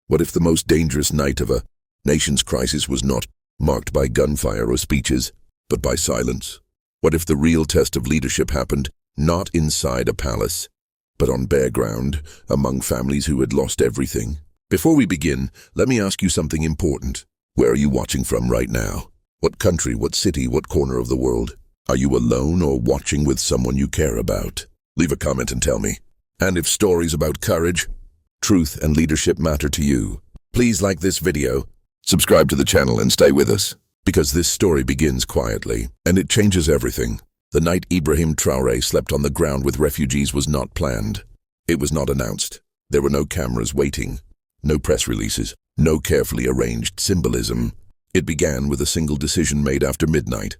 What if the most dangerous night of a nation's crisis was not marked by gunfire or speeches, but by silence? What if the real test of leadership happened not inside a palace, but on bare ground, among families who had lost everything? Before we begin, let me ask you something important. Where are you watching from right now? What country, what city, what corner of the world? Are you alone or watching with someone you care about? Leave a comment and tell me. And if stories about courage, truth, and leadership matter to you, please like this video, subscribe to the channel, and stay with us. Because this story begins quietly, and it changes everything. The night Ibrahim Traoré slept on the ground with refugees was not planned. It was not announced. There were no cameras waiting, no press releases, no carefully arranged symbolism. It began with a single decision made after midnight,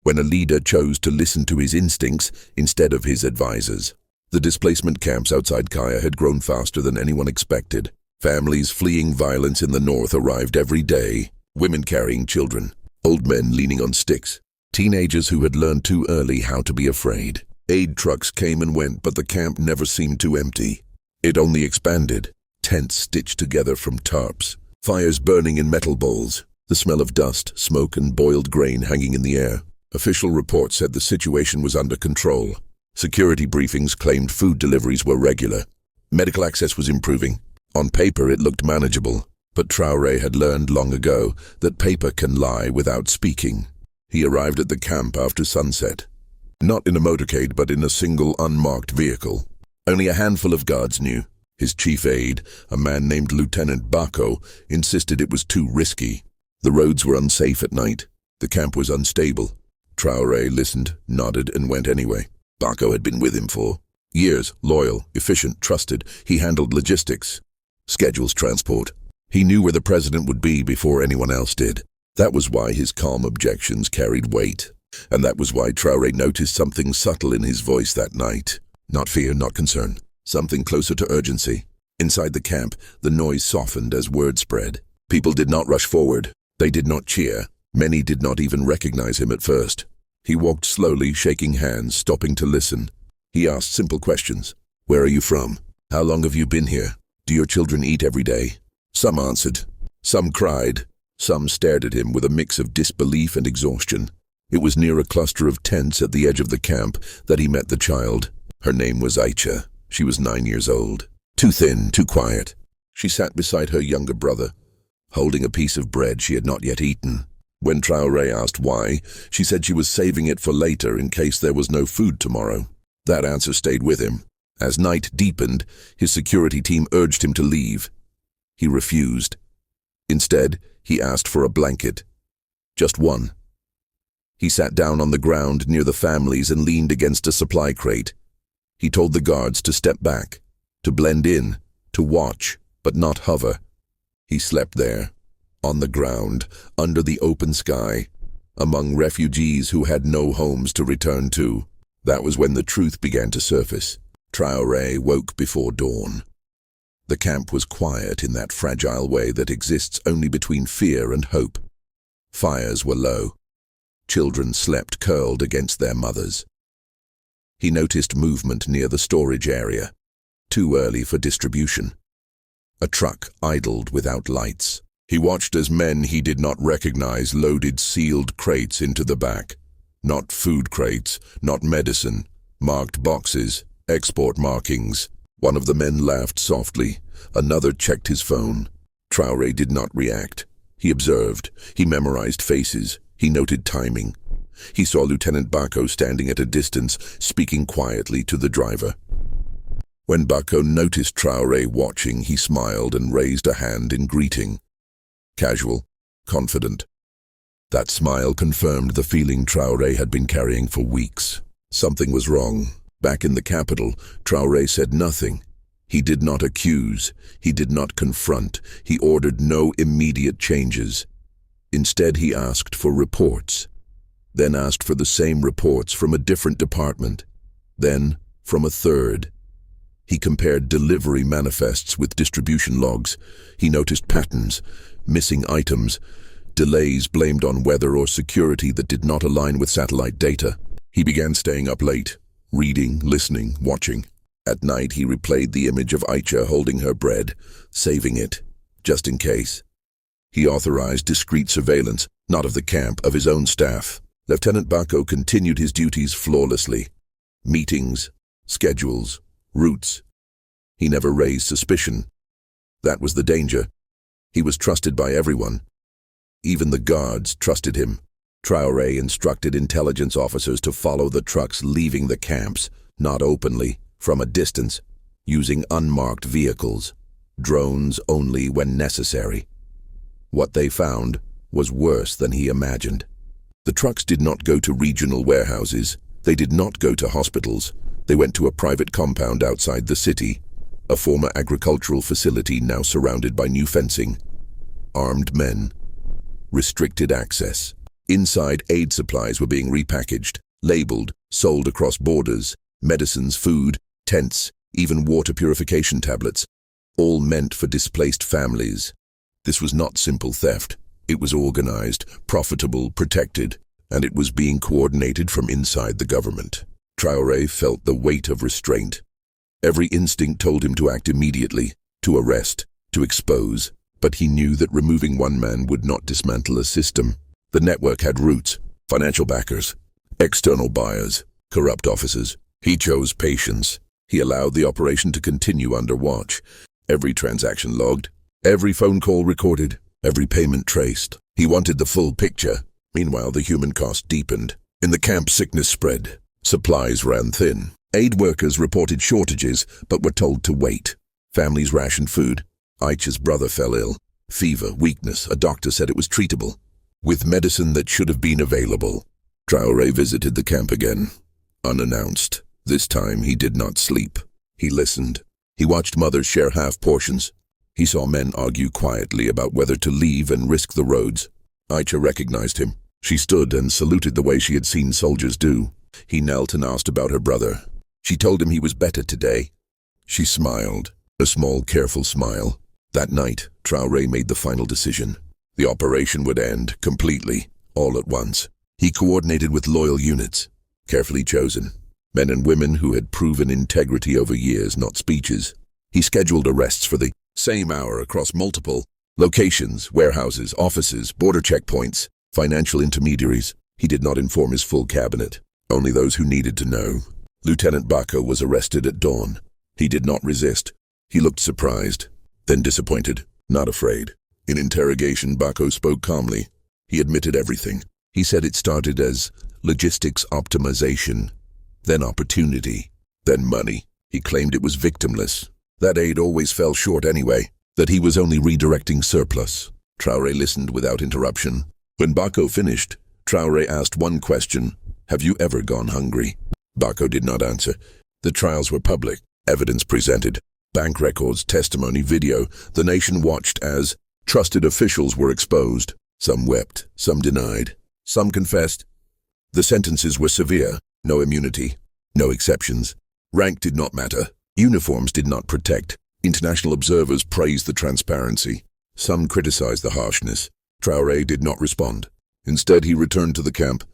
when a leader chose to listen to his instincts instead of his advisors. The displacement camps outside Kaya had grown faster than anyone expected. Families fleeing violence in the north arrived every day, women carrying children, old men leaning on sticks, teenagers who had learned too early how to be afraid. Aid trucks came and went, but the camp never seemed to empty. It only expanded, tents stitched together from tarps, fires burning in metal bowls, the smell of dust, smoke, and boiled grain hanging in the air. Official reports said the situation was under control. Security briefings claimed food deliveries were regular. Medical access was improving. On paper, it looked manageable. But Traoré had learned long ago that paper can lie without speaking. He arrived at the camp after sunset. Not in a motorcade, but in a single unmarked vehicle. Only a handful of guards knew. His chief aide, a man named Lieutenant Bako, insisted it was too risky. The roads were unsafe at night. The camp was unstable. Traoré listened, nodded, and went anyway. Bako had been with him for years, loyal, efficient, trusted. He handled logistics, schedules, transport. He knew where the president would be before anyone else did. That was why his calm objections carried weight. And that was why Traoré noticed something subtle in his voice that night. Not fear, not concern. Something closer to urgency. Inside the camp, the noise softened as word spread. People did not rush forward. They did not cheer. Many did not even recognize him at first. He walked slowly, shaking hands, stopping to listen. He asked simple questions. Where are you from? How long have you been here? Do your children eat every day? Some answered. Some cried. Some stared at him with a mix of disbelief and exhaustion. It was near a cluster of tents at the edge of the camp that he met the child. Her name was Aicha. She was 9 years old. Too thin, too quiet. She sat beside her younger brother, holding a piece of bread she had not yet eaten. When Traoré asked why, she said she was saving it for later in case there was no food tomorrow. That answer stayed with him. As night deepened, his security team urged him to leave. He refused. Instead, he asked for a blanket. Just one. He sat down on the ground near the families and leaned against a supply crate. He told the guards to step back, to blend in, to watch, but not hover. He slept there, on the ground, under the open sky, among refugees who had no homes to return to. That was when the truth began to surface. Traoré woke before dawn. The camp was quiet in that fragile way that exists only between fear and hope. Fires were low. Children slept curled against their mothers. He noticed movement near the storage area, too early for distribution. A truck idled without lights. He watched as men he did not recognize loaded sealed crates into the back. Not food crates, not medicine, marked boxes, export markings. One of the men laughed softly. Another checked his phone. Traoré did not react. He observed. He memorized faces. He noted timing. He saw Lieutenant Bako standing at a distance, speaking quietly to the driver. When Bako noticed Traoré watching, he smiled and raised a hand in greeting. Casual, confident. That smile confirmed the feeling Traoré had been carrying for weeks. Something was wrong. Back in the capital, Traoré said nothing. He did not accuse. He did not confront. He ordered no immediate changes. Instead, he asked for reports. Then asked for the same reports from a different department. Then from a third. He compared delivery manifests with distribution logs. He noticed patterns, missing items, delays blamed on weather or security that did not align with satellite data. He began staying up late, reading, listening, watching. At night, he replayed the image of Aicha holding her bread, saving it, just in case. He authorized discreet surveillance, not of the camp, of his own staff. Lieutenant Bako continued his duties flawlessly. Meetings, schedules, routes. He never raised suspicion. That was the danger. He was trusted by everyone. Even the guards trusted him. Traoré instructed intelligence officers to follow the trucks leaving the camps, not openly, from a distance, using unmarked vehicles, drones only when necessary. What they found was worse than he imagined. The trucks did not go to regional warehouses. They did not go to hospitals. They went to a private compound outside the city, a former agricultural facility now surrounded by new fencing. Armed men. Restricted access. Inside, aid supplies were being repackaged, labeled, sold across borders. Medicines, food, tents, even water purification tablets. All meant for displaced families. This was not simple theft. It was organized, profitable, protected, and it was being coordinated from inside the government. Traoré felt the weight of restraint. Every instinct told him to act immediately, to arrest, to expose, but he knew that removing one man would not dismantle a system. The network had roots, financial backers, external buyers, corrupt officers. He chose patience. He allowed the operation to continue under watch. Every transaction logged, every phone call recorded, every payment traced. He wanted the full picture. Meanwhile, the human cost deepened. In the camp, sickness spread. Supplies ran thin. Aid workers reported shortages, but were told to wait. Families rationed food. Aicha's brother fell ill. Fever, weakness. A doctor said it was treatable, with medicine that should have been available. Traoré visited the camp again, unannounced. This time he did not sleep. He listened. He watched mothers share half portions. He saw men argue quietly about whether to leave and risk the roads. Aicha recognized him. She stood and saluted the way she had seen soldiers do. He knelt and asked about her brother. She told him he was better today. She smiled, a small, careful smile. That night, Traoré made the final decision. The operation would end, completely, all at once. He coordinated with loyal units, carefully chosen. Men and women who had proven integrity over years, not speeches. He scheduled arrests for the same hour across multiple locations, warehouses, offices, border checkpoints, financial intermediaries. He did not inform his full cabinet, only those who needed to know. Lieutenant Bako was arrested at dawn. He did not resist. He looked surprised, then disappointed, not afraid. In interrogation, Bako spoke calmly. He admitted everything. He said it started as logistics optimization, then opportunity, then money. He claimed it was victimless, that aid always fell short anyway, that he was only redirecting surplus. Traoré listened without interruption. When Bako finished, Traoré asked one question: "Have you ever gone hungry?" Bako did not answer. The trials were public, evidence presented, bank records, testimony, video. The nation watched as trusted officials were exposed. Some wept, some denied, some confessed. The sentences were severe. No immunity, no exceptions. Rank did not matter. Uniforms did not protect. International observers praised the transparency. Some criticized the harshness. Traoré did not respond. Instead, he returned to the camp.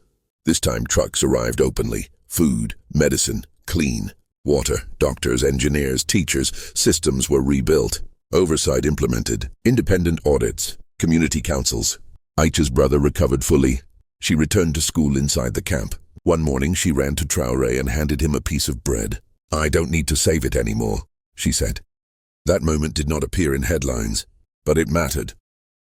This time, trucks arrived openly. Food, medicine, clean. Water, doctors, engineers, teachers. Systems were rebuilt. Oversight implemented. Independent audits. Community councils. Aicha's brother recovered fully. She returned to school inside the camp. One morning, she ran to Traoré and handed him a piece of bread. "I don't need to save it anymore," she said. That moment did not appear in headlines, but it mattered.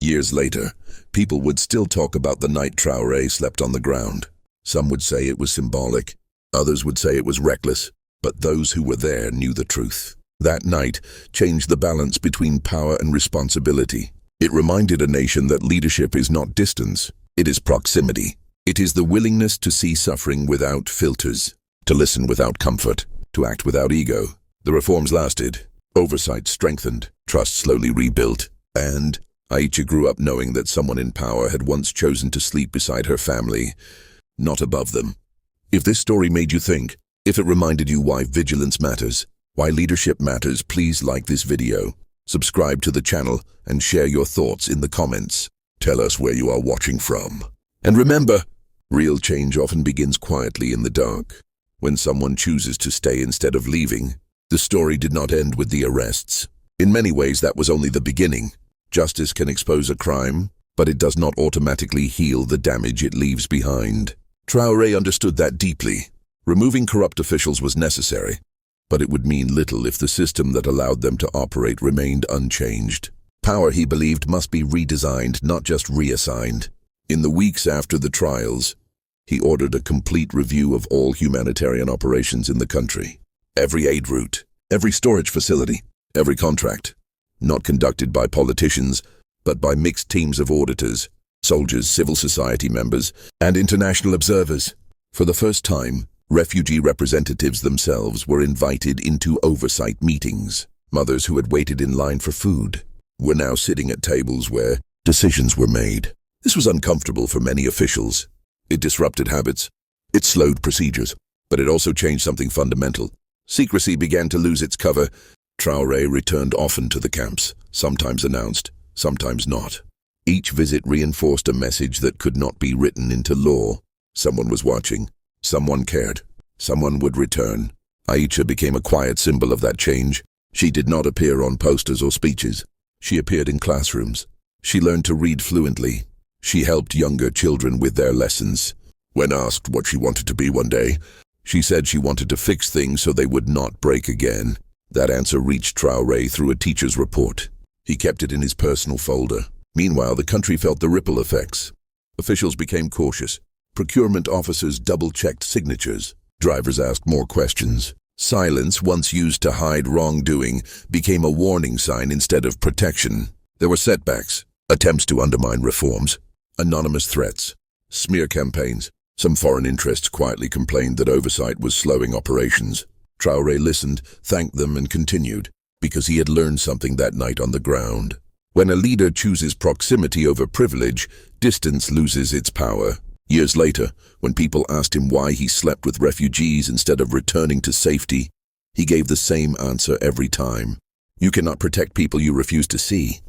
Years later, people would still talk about the night Traoré slept on the ground. Some would say it was symbolic. Others would say it was reckless. But those who were there knew the truth. That night changed the balance between power and responsibility. It reminded a nation that leadership is not distance. It is proximity. It is the willingness to see suffering without filters, to listen without comfort, to act without ego. The reforms lasted. Oversight strengthened. Trust slowly rebuilt. And Aicha grew up knowing that someone in power had once chosen to sleep beside her family, not above them. If this story made you think, if it reminded you why vigilance matters, why leadership matters, please like this video, subscribe to the channel, and share your thoughts in the comments. Tell us where you are watching from. And remember, real change often begins quietly in the dark. When someone chooses to stay instead of leaving, the story did not end with the arrests. In many ways, that was only the beginning. Justice can expose a crime, but it does not automatically heal the damage it leaves behind. Traoré understood that deeply. Removing corrupt officials was necessary, but it would mean little if the system that allowed them to operate remained unchanged. Power, he believed, must be redesigned, not just reassigned. In the weeks after the trials, he ordered a complete review of all humanitarian operations in the country. Every aid route, every storage facility, every contract, not conducted by politicians, but by mixed teams of auditors, soldiers, civil society members, and international observers. For the first time, refugee representatives themselves were invited into oversight meetings. Mothers who had waited in line for food were now sitting at tables where decisions were made. This was uncomfortable for many officials. It disrupted habits, it slowed procedures, but it also changed something fundamental. Secrecy began to lose its cover. Traoré returned often to the camps, sometimes announced, sometimes not. Each visit reinforced a message that could not be written into law. Someone was watching, someone cared, someone would return. Aisha became a quiet symbol of that change. She did not appear on posters or speeches. She appeared in classrooms. She learned to read fluently. She helped younger children with their lessons. When asked what she wanted to be one day, she said she wanted to fix things so they would not break again. That answer reached Traoré through a teacher's report. He kept it in his personal folder. Meanwhile, the country felt the ripple effects. Officials became cautious. Procurement officers double-checked signatures. Drivers asked more questions. Silence, once used to hide wrongdoing, became a warning sign instead of protection. There were setbacks, attempts to undermine reforms, anonymous threats, smear campaigns. Some foreign interests quietly complained that oversight was slowing operations. Traoré listened, thanked them, and continued, because he had learned something that night on the ground. When a leader chooses proximity over privilege, distance loses its power. Years later, when people asked him why he slept with refugees instead of returning to safety, he gave the same answer every time. You cannot protect people you refuse to see.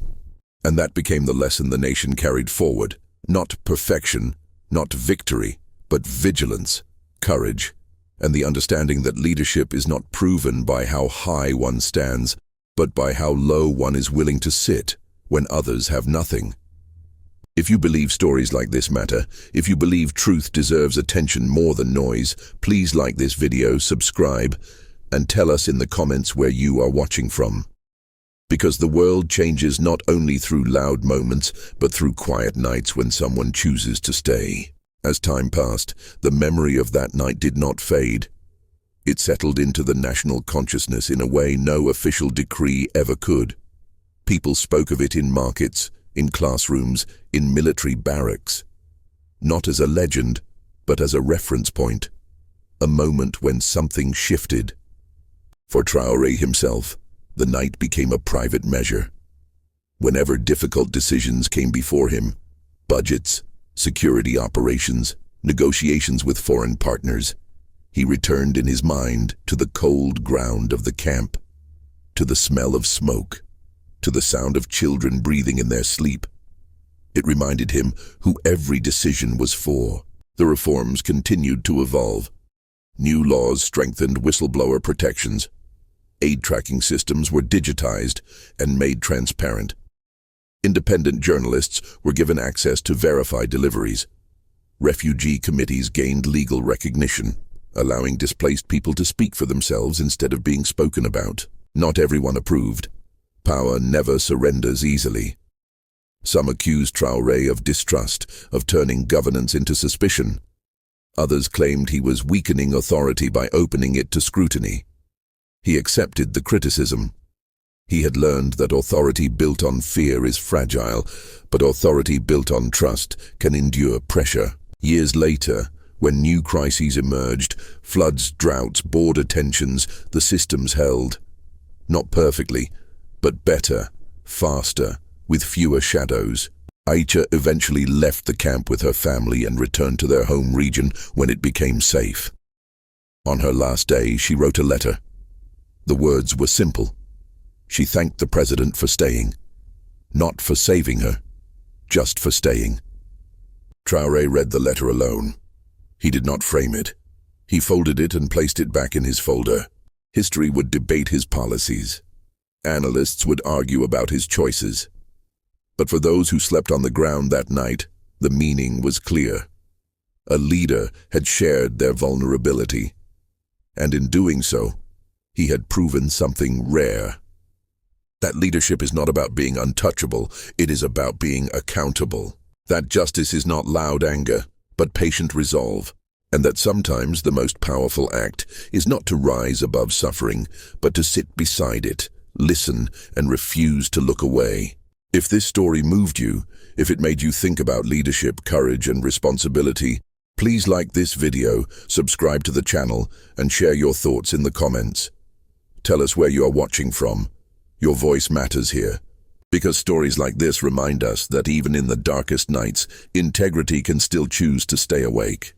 And that became the lesson the nation carried forward. Not perfection, not victory, but vigilance, courage, and the understanding that leadership is not proven by how high one stands, but by how low one is willing to sit when others have nothing. If you believe stories like this matter, if you believe truth deserves attention more than noise, please like this video, subscribe, and tell us in the comments where you are watching from. Because the world changes not only through loud moments, but through quiet nights when someone chooses to stay. As time passed, the memory of that night did not fade. It settled into the national consciousness in a way no official decree ever could. People spoke of it in markets, in classrooms, in military barracks. Not as a legend, but as a reference point. A moment when something shifted. For Traoré himself, the night became a private measure. Whenever difficult decisions came before him, budgets, security operations, negotiations with foreign partners, he returned in his mind to the cold ground of the camp, to the smell of smoke, to the sound of children breathing in their sleep. It reminded him who every decision was for. The reforms continued to evolve. New laws strengthened whistleblower protections. Aid tracking systems were digitized and made transparent. Independent journalists were given access to verify deliveries. Refugee committees gained legal recognition, allowing displaced people to speak for themselves instead of being spoken about. Not everyone approved. Power never surrenders easily. Some accused Traoré of distrust, of turning governance into suspicion. Others claimed he was weakening authority by opening it to scrutiny. He accepted the criticism. He had learned that authority built on fear is fragile, but authority built on trust can endure pressure. Years later, when new crises emerged, floods, droughts, border tensions, the systems held. Not perfectly, but better, faster, with fewer shadows. Aisha eventually left the camp with her family and returned to their home region when it became safe. On her last day, she wrote a letter. The words were simple. She thanked the president for staying. Not for saving her, just for staying. Traoré read the letter alone. He did not frame it. He folded it and placed it back in his folder. History would debate his policies. Analysts would argue about his choices. But for those who slept on the ground that night, the meaning was clear. A leader had shared their vulnerability, and in doing so, he had proven something rare. That leadership is not about being untouchable, it is about being accountable. That justice is not loud anger, but patient resolve. And that sometimes the most powerful act is not to rise above suffering, but to sit beside it, listen, and refuse to look away. If this story moved you, if it made you think about leadership, courage, and responsibility, please like this video, subscribe to the channel, and share your thoughts in the comments. Tell us where you are watching from. Your voice matters here. Because stories like this remind us that even in the darkest nights, integrity can still choose to stay awake.